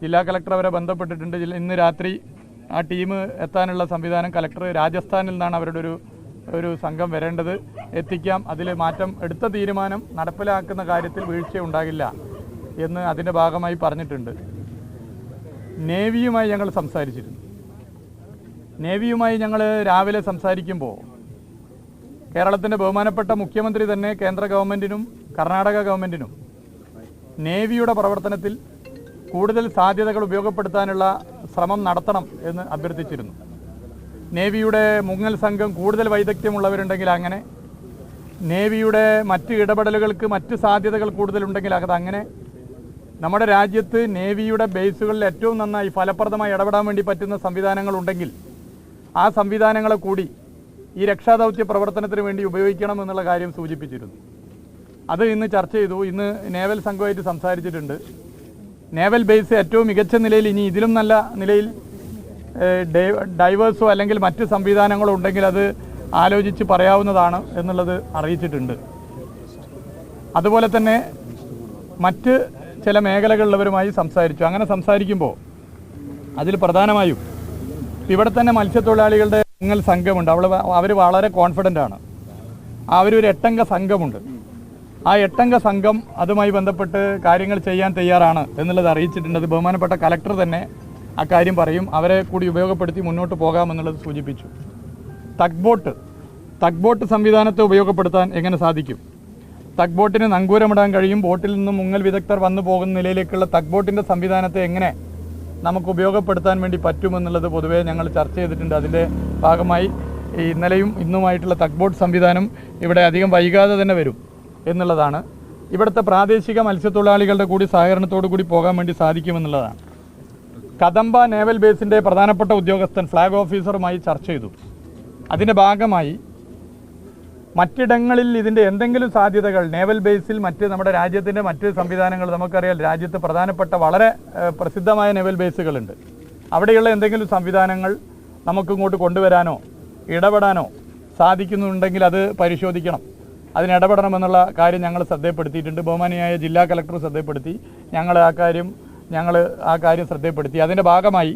ജില്ലാ കളക്ടർ അവരെ ബന്ധപ്പെട്ടിട്ടുണ്ട്. ഇന്ന് രാത്രി ആ ടീം എത്താനുള്ള സംവിധാനം കളക്ടർ രാജസ്ഥാനിൽ നിന്നാണ് അവരുടെ ഒരു സംഘം വരേണ്ടത്, എത്തിക്കാം. അതിൽ മാറ്റം എടുത്ത തീരുമാനം നടപ്പിലാക്കുന്ന കാര്യത്തിൽ വീഴ്ച ഉണ്ടാകില്ല എന്ന് അതിൻ്റെ ഭാഗമായി പറഞ്ഞിട്ടുണ്ട്. നേവിയുമായി ഞങ്ങൾ സംസാരിച്ചിരുന്നു. നേവിയുമായി ഞങ്ങൾ രാവിലെ സംസാരിക്കുമ്പോൾ കേരളത്തിൻ്റെ ബഹുമാനപ്പെട്ട മുഖ്യമന്ത്രി തന്നെ കേന്ദ്ര ഗവൺമെൻറ്റിനും കർണാടക ഗവൺമെൻറ്റിനും നേവിയുടെ പ്രവർത്തനത്തിൽ കൂടുതൽ സാധ്യതകൾ ഉപയോഗപ്പെടുത്താനുള്ള ശ്രമം നടത്തണം എന്ന് അഭ്യർത്ഥിച്ചിരുന്നു. നേവിയുടെ മുങ്ങൽ സംഘം കൂടുതൽ വൈദഗ്ധ്യമുള്ളവരുണ്ടെങ്കിൽ അങ്ങനെ, നേവിയുടെ മറ്റ് ഇടപെടലുകൾക്ക് മറ്റ് സാധ്യതകൾ കൂടുതലുണ്ടെങ്കിൽ അതങ്ങനെ. നമ്മുടെ രാജ്യത്ത് നേവിയുടെ ബേസുകളിൽ ഏറ്റവും നന്നായി ഫലപ്രദമായി ഇടപെടാൻ വേണ്ടി പറ്റുന്ന സംവിധാനങ്ങളുണ്ടെങ്കിൽ ആ സംവിധാനങ്ങളെ കൂടി ഈ രക്ഷാദൗത്യ പ്രവർത്തനത്തിന് വേണ്ടി ഉപയോഗിക്കണം എന്നുള്ള കാര്യം സൂചിപ്പിച്ചിരുന്നു. അത് ഇന്ന് ചർച്ച ചെയ്തു. ഇന്ന് നേവൽ സംഘമായിട്ട് സംസാരിച്ചിട്ടുണ്ട്. നേവൽ ബേസ് ഏറ്റവും മികച്ച നിലയിൽ, ഇനി ഇതിലും നല്ല നിലയിൽ ഡൈവേഴ്സോ അല്ലെങ്കിൽ മറ്റ് സംവിധാനങ്ങളോ ഉണ്ടെങ്കിൽ അത് ആലോചിച്ച് പറയാവുന്നതാണ് എന്നുള്ളത് അറിയിച്ചിട്ടുണ്ട്. അതുപോലെ തന്നെ മറ്റ് ചില മേഖലകളിലുള്ളവരുമായി സംസാരിച്ചു. അങ്ങനെ സംസാരിക്കുമ്പോൾ അതിൽ പ്രധാനമായും ഇവിടെ തന്നെ മത്സ്യത്തൊഴിലാളികളുടെ മുങ്ങൽ സംഘമുണ്ട്. അവർ വളരെ കോൺഫിഡൻ്റ് ആണ്. അവരൊരു 8 അംഗ സംഘമുണ്ട്. ആ 8 അംഗ സംഘം അതുമായി ബന്ധപ്പെട്ട് കാര്യങ്ങൾ ചെയ്യാൻ തയ്യാറാണ് എന്നുള്ളത് അറിയിച്ചിട്ടുണ്ട്. അത് ബഹുമാനപ്പെട്ട കലക്ടർ തന്നെ അക്കാര്യം പറയും. അവരെ കൂടി ഉപയോഗപ്പെടുത്തി മുന്നോട്ട് പോകാമെന്നുള്ളത് സൂചിപ്പിച്ചു. തഗ് ബോട്ട് സംവിധാനത്തെ ഉപയോഗപ്പെടുത്താൻ എങ്ങനെ സാധിക്കും? തഗ് ബോട്ടിന് നങ്കൂരമിടാൻ കഴിയും. ബോട്ടിൽ നിന്നും മുങ്ങൽ വിദഗ്ധർ വന്നു പോകുന്ന നിലയിലേക്കുള്ള തഗ് ബോട്ടിൻ്റെ സംവിധാനത്തെ എങ്ങനെ നമുക്ക് ഉപയോഗപ്പെടുത്താൻ വേണ്ടി പറ്റുമെന്നുള്ളത് പൊതുവേ ഞങ്ങൾ ചർച്ച ചെയ്തിട്ടുണ്ട്. അതിൻ്റെ ഭാഗമായി ഇന്നലെയും ഇന്നുമായിട്ടുള്ള തഗ് ബോട്ട് സംവിധാനം ഇവിടെ അധികം വൈകാതെ തന്നെ വരും എന്നുള്ളതാണ്. ഇവിടുത്തെ പ്രാദേശിക മത്സ്യത്തൊഴിലാളികളുടെ കൂടി സഹകരണത്തോടു കൂടി പോകാൻ വേണ്ടി സാധിക്കുമെന്നുള്ളതാണ്. കദംബ നേവൽ ബേസിൻ്റെ പ്രധാനപ്പെട്ട ഉദ്യോഗസ്ഥൻ ഫ്ലാഗ് ഓഫീസറുമായി ചർച്ച ചെയ്തു. അതിൻ്റെ ഭാഗമായി മറ്റിടങ്ങളിൽ ഇതിൻ്റെ എന്തെങ്കിലും സാധ്യതകൾ നേവൽ ബേസിൽ നമ്മുടെ രാജ്യത്തിൻ്റെ മറ്റ് സംവിധാനങ്ങൾ, നമുക്കറിയാം രാജ്യത്ത് പ്രധാനപ്പെട്ട വളരെ പ്രസിദ്ധമായ നേവൽ ബേസുകളുണ്ട്. അവിടെയുള്ള എന്തെങ്കിലും സംവിധാനങ്ങൾ നമുക്കിങ്ങോട്ട് കൊണ്ടുവരാനോ ഇടപെടാനോ സാധിക്കുന്നുണ്ടെങ്കിൽ അത് പരിശോധിക്കണം, അതിനിടപെടണമെന്നുള്ള കാര്യം ഞങ്ങൾ ശ്രദ്ധപ്പെടുത്തിയിട്ടുണ്ട്. ബഹുമാനിയായ ജില്ലാ കളക്ടർ ശ്രദ്ധപ്പെടുത്തി. ഞങ്ങൾ ആ കാര്യം ശ്രദ്ധപ്പെടുത്തി. അതിൻ്റെ ഭാഗമായി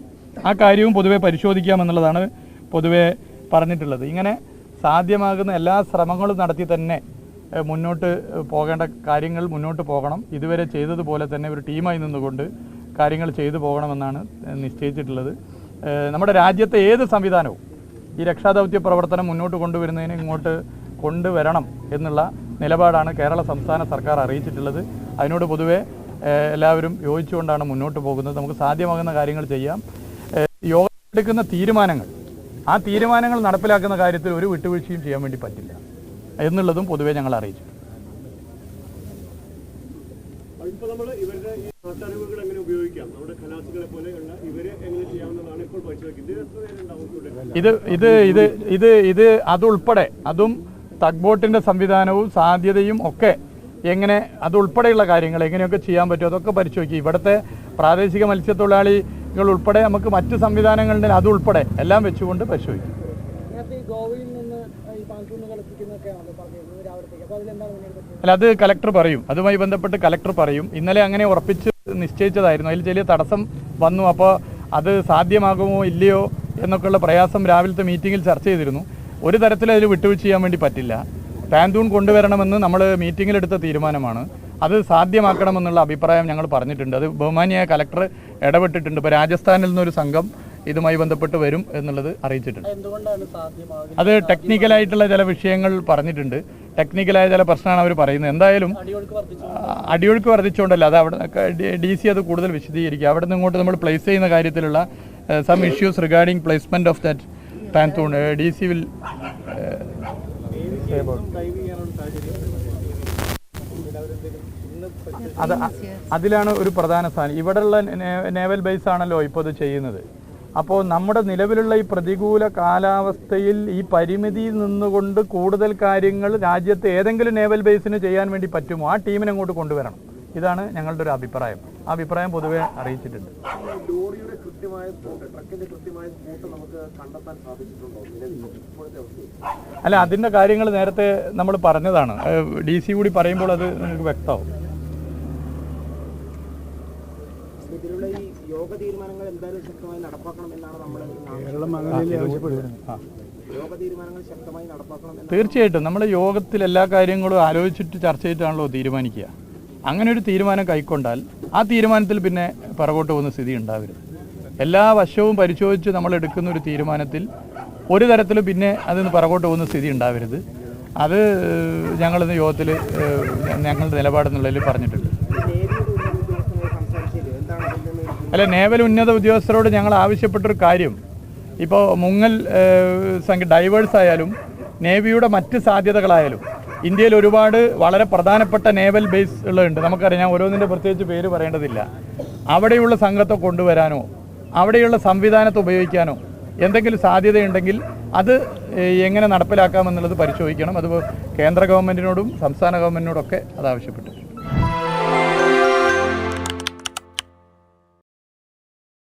ആ കാര്യവും പൊതുവെ പരിശോധിക്കാമെന്നുള്ളതാണ് പൊതുവെ പറഞ്ഞിട്ടുള്ളത്. ഇങ്ങനെ സാധ്യമാകുന്ന എല്ലാ ശ്രമങ്ങളും നടത്തി തന്നെ മുന്നോട്ട് പോകേണ്ട കാര്യങ്ങൾ മുന്നോട്ട് പോകണം. ഇതുവരെ ചെയ്തതുപോലെ തന്നെ ഒരു ടീമായി നിന്നുകൊണ്ട് കാര്യങ്ങൾ ചെയ്തു പോകണമെന്നാണ് നിശ്ചയിച്ചിട്ടുള്ളത്. നമ്മുടെ രാജ്യത്തെ ഏത് സംവിധാനവും ഈ രക്ഷാദൗത്യ പ്രവർത്തനം മുന്നോട്ട് കൊണ്ടുവരുന്നതിന് ഇങ്ങോട്ട് കൊണ്ടുവരണം എന്നുള്ള നിലപാടാണ് കേരള സംസ്ഥാന സർക്കാർ അറിയിച്ചിട്ടുള്ളത്. അതിനോട് പൊതുവെ എല്ലാവരും യോജിച്ചുകൊണ്ടാണ് മുന്നോട്ട് പോകുന്നത്. നമുക്ക് സാധ്യമാകുന്ന കാര്യങ്ങൾ ചെയ്യാം. യോഗം എടുക്കുന്ന തീരുമാനങ്ങൾ, ആ തീരുമാനങ്ങൾ നടപ്പിലാക്കുന്ന കാര്യത്തിൽ ഒരു വിട്ടുവീഴ്ചയും ചെയ്യാൻ വേണ്ടി പറ്റില്ല എന്നുള്ളതും പൊതുവെ ഞങ്ങൾ അറിയിച്ചു. ഇത് അതുൾപ്പെടെ, അതും തഗ് ബോട്ടിൻ്റെ സംവിധാനവും സാധ്യതയും ഒക്കെ എങ്ങനെ, അതുൾപ്പെടെയുള്ള കാര്യങ്ങൾ എങ്ങനെയൊക്കെ ചെയ്യാൻ പറ്റും അതൊക്കെ പരിശോധിക്കും. ഇവിടുത്തെ പ്രാദേശിക മത്സ്യത്തൊഴിലാളികൾ ഉൾപ്പെടെ നമുക്ക് മറ്റ് സംവിധാനങ്ങളുടെ അതുൾപ്പെടെ എല്ലാം വെച്ചുകൊണ്ട് പരിശോധിക്കും. അല്ല, അത് കലക്ടർ പറയും. അതുമായി ബന്ധപ്പെട്ട് കലക്ടർ പറയും. ഇന്നലെ അങ്ങനെ ഉറപ്പിച്ച് നിശ്ചയിച്ചതായിരുന്നു. അതിൽ ചെറിയ തടസ്സം വന്നു. അപ്പോൾ അത് സാധ്യമാകുമോ ഇല്ലയോ എന്നൊക്കെയുള്ള പ്രയാസം രാവിലത്തെ മീറ്റിങ്ങിൽ ചർച്ച ചെയ്തിരുന്നു. ഒരു തരത്തിൽ അതിൽ വിട്ടുവീഴ്ച ചെയ്യാൻ വേണ്ടി പറ്റില്ല. പാന്തൂൺ കൊണ്ടുവരണമെന്ന് നമ്മൾ മീറ്റിങ്ങിലെടുത്ത തീരുമാനമാണ്. അത് സാധ്യമാക്കണമെന്നുള്ള അഭിപ്രായം ഞങ്ങൾ പറഞ്ഞിട്ടുണ്ട്. അത് ബഹുമാനിയായ കലക്ടർ ഇടപെട്ടിട്ടുണ്ട്. ഇപ്പോൾ രാജസ്ഥാനിൽ നിന്നൊരു സംഘം ഇതുമായി ബന്ധപ്പെട്ട് വരും എന്നുള്ളത് അറിയിച്ചിട്ടുണ്ട്. അത് ടെക്നിക്കലായിട്ടുള്ള ചില വിഷയങ്ങൾ പറഞ്ഞിട്ടുണ്ട്. ടെക്നിക്കലായ ചില പ്രശ്നമാണ് അവർ പറയുന്നത്. എന്തായാലും അടിയൊഴുക്ക് വർദ്ധിച്ചുകൊണ്ടല്ല, അത് അവിടെ DC അത് കൂടുതൽ വിശദീകരിക്കുക. അവിടെ നിന്ന് ഇങ്ങോട്ട് നമ്മൾ പ്ലേസ് ചെയ്യുന്ന കാര്യത്തിലുള്ള some issues regarding placement of that pontoon DC will അതിലാണ് ഒരു പ്രധാന സ്ഥാനം. ഇവിടെയുള്ള നേവൽ ബേസ് ആണല്ലോ ഇപ്പോൾ ഇത് ചെയ്യുന്നത്. അപ്പോൾ നമ്മുടെ നിലവിലുള്ള ഈ പ്രതികൂല കാലാവസ്ഥയിൽ ഈ പരിമിതിയിൽ നിന്നുകൊണ്ട് കൂടുതൽ കാര്യങ്ങൾ രാജ്യത്ത് ഏതെങ്കിലും നേവൽ ബേസിന് ചെയ്യാൻ വേണ്ടി പറ്റുമോ ആ ടീമിനെ അങ്ങോട്ട് കൊണ്ടുവരണം. ഇതാണ് ഞങ്ങളുടെ ഒരു അഭിപ്രായം. ആ അഭിപ്രായം പൊതുവെ അറിയിച്ചിട്ടുണ്ട്. അല്ല, അതിൻ്റെ കാര്യങ്ങൾ നേരത്തെ നമ്മൾ പറഞ്ഞതാണ്. DC കൂടി പറയുമ്പോൾ അത് നിങ്ങൾക്ക് വ്യക്തമാവും. യോഗ തീരുമാനങ്ങൾ എന്തായാലും ശക്തമായി നടപ്പാക്കണം എന്നാണ് നമ്മൾ യോഗ തീരുമാനങ്ങൾ ശക്തമായി നടപ്പാക്കണം. തീർച്ചയായിട്ടും നമ്മൾ യോഗത്തിൽ എല്ലാ കാര്യങ്ങളും ആലോചിച്ചിട്ട് ചർച്ച ചെയ്തിട്ടാണല്ലോ തീരുമാനിക്കുക. അങ്ങനെ ഒരു തീരുമാനം കൈക്കൊണ്ടാൽ ആ തീരുമാനത്തിൽ പിന്നെ പിറകോട്ട് പോകുന്ന സ്ഥിതി ഉണ്ടാവരുത്. എല്ലാ വശവും പരിശോധിച്ച് നമ്മൾ എടുക്കുന്ന ഒരു തീരുമാനത്തിൽ ഒരു തരത്തിലും പിന്നെ അതിന് പിറകോട്ട് പോകുന്ന സ്ഥിതി ഉണ്ടാവരുത്. അത് ഞങ്ങളിന്ന് യോഗത്തിൽ ഞങ്ങളുടെ നിലപാടെന്നുള്ളതിൽ പറഞ്ഞിട്ടുണ്ട്. അല്ല, നേവൽ ഉന്നത ഉദ്യോഗസ്ഥരോട് ഞങ്ങൾ ആവശ്യപ്പെട്ടൊരു കാര്യം, ഇപ്പോൾ മുങ്ങൽ ഡൈവേഴ്സ് ആയാലും നേവിയുടെ മറ്റ് സാധ്യതകളായാലും ഇന്ത്യയിൽ ഒരുപാട് വളരെ പ്രധാനപ്പെട്ട നേവൽ ബേസ് ഉള്ളതുണ്ട്. നമുക്കറിയാം, ഞാൻ ഓരോന്നിൻ്റെ പ്രത്യേകിച്ച് പേര് പറയേണ്ടതില്ല. അവിടെയുള്ള സംഘത്തെ കൊണ്ടുവരാനോ അവിടെയുള്ള സംവിധാനത്തെ ഉപയോഗിക്കാനോ എന്തെങ്കിലും സാധ്യതയുണ്ടെങ്കിൽ അത് എങ്ങനെ നടപ്പിലാക്കാമെന്നുള്ളത് പരിശോധിക്കണം. അത് കേന്ദ്ര ഗവൺമെൻറ്റിനോടും സംസ്ഥാന ഗവൺമെൻറ്റിനോടൊക്കെ അത് ആവശ്യപ്പെട്ടു.